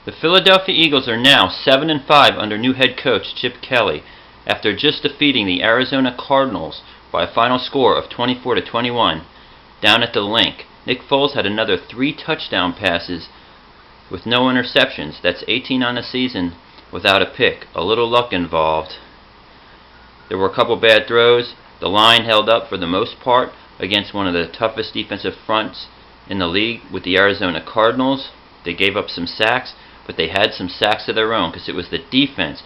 The Philadelphia Eagles are now 7-5 under new head coach Chip Kelly after just defeating the Arizona Cardinals by a final score of 24-21 down at the Link. Nick Foles had another 3 touchdown passes with no interceptions. That's 18 on the season without a pick. A little luck involved. There were a couple bad throws. The line held up for the most part against one of the toughest defensive fronts in the league with the Arizona Cardinals. They gave up some sacks, but they had some sacks of their own because it was the defense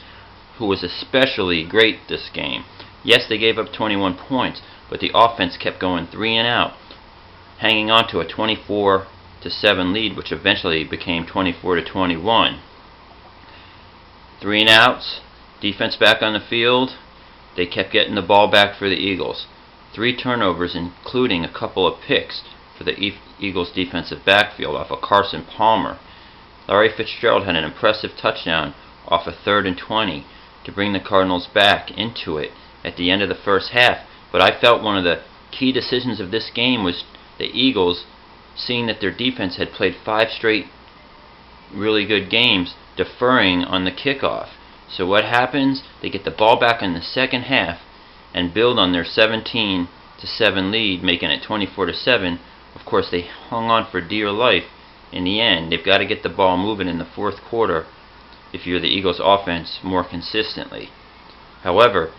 who was especially great this game. Yes, they gave up 21 points, but the offense kept going 3 and out, hanging on to a 24-7 lead, which eventually became 24-21. 3 and outs, defense back on the field. They kept getting the ball back for the Eagles. 3 turnovers, including a couple of picks for the Eagles' defensive backfield off of Carson Palmer. Larry Fitzgerald had an impressive touchdown off of 3rd and 20 to bring the Cardinals back into it at the end of the first half. But I felt one of the key decisions of this game was the Eagles, seeing that their defense had played 5 straight really good games, deferring on the kickoff. So what happens? They get the ball back in the second half and build on their 17-7 lead, making it 24-7. Of course, they hung on for dear life in the end. They've got to get the ball moving in the fourth quarter if you're the Eagles offense more consistently. However,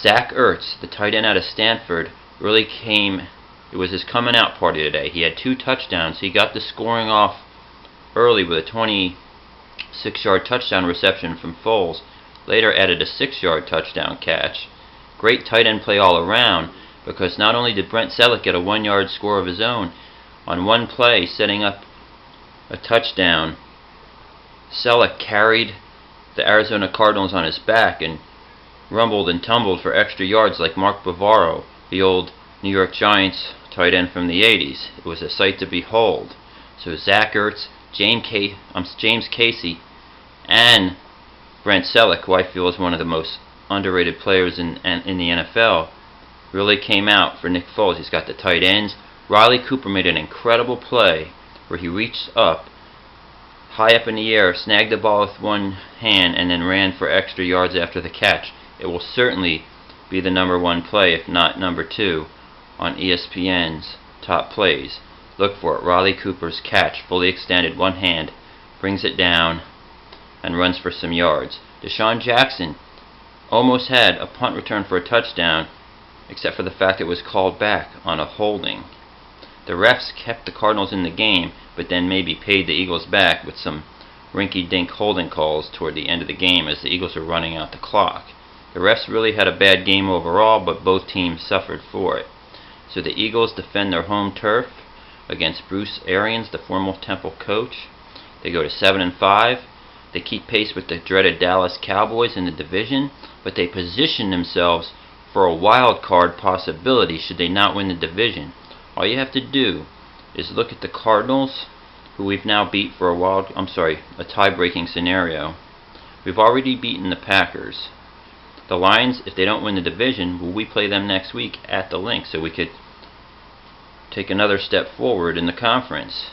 Zach Ertz, the tight end out of Stanford, really came. It was his coming out party today. He had 2 touchdowns. He got the scoring off early with a 26-yard touchdown reception from Foles. Later added a 6-yard touchdown catch. Great tight end play all around, because not only did Brent Selleck get a 1-yard score of his own on one play, setting up a touchdown, Selleck carried the Arizona Cardinals on his back and rumbled and tumbled for extra yards like Mark Bavaro, the old New York Giants tight end from the 80s. It was a sight to behold. So Zach Ertz, James Casey, and Brent Selleck, who I feel is one of the most underrated players in the NFL, really came out for Nick Foles. He's got the tight ends. Riley Cooper made an incredible play where he reached up, high up in the air, snagged the ball with one hand, and then ran for extra yards after the catch. It will certainly be the number 1 play, if not number 2, on ESPN's top plays. Look for it. Riley Cooper's catch, fully extended, one hand, brings it down and runs for some yards. Deshaun Jackson almost had a punt return for a touchdown, except for the fact it was called back on a holding. The refs kept the Cardinals in the game, but then maybe paid the Eagles back with some rinky-dink holding calls toward the end of the game as the Eagles were running out the clock. The refs really had a bad game overall, but both teams suffered for it. So the Eagles defend their home turf against Bruce Arians, the former Temple coach. They go to 7-5. They keep pace with the dreaded Dallas Cowboys in the division, but they position themselves for a wild card possibility should they not win the division. All you have to do is look at the Cardinals, who we've now beat for a tie-breaking scenario. We've already beaten the Packers. The Lions, if they don't win the division, we play them next week at the Link, so we could take another step forward in the conference.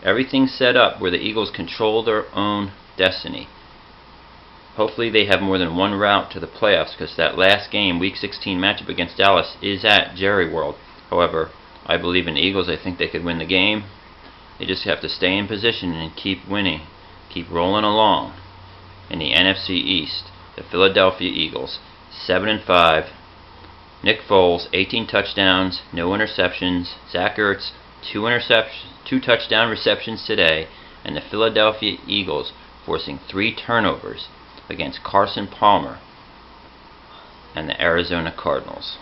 Everything's set up where the Eagles control their own destiny. Hopefully they have more than one route to the playoffs, because that last game, Week 16 matchup against Dallas, is at Jerry World. However, I believe in the Eagles. I think they could win the game. They just have to stay in position and keep winning, keep rolling along. In the NFC East, the Philadelphia Eagles, 7-5. Nick Foles, 18 touchdowns, no interceptions. Zach Ertz, 2 touchdown receptions today. And the Philadelphia Eagles forcing 3 turnovers against Carson Palmer and the Arizona Cardinals.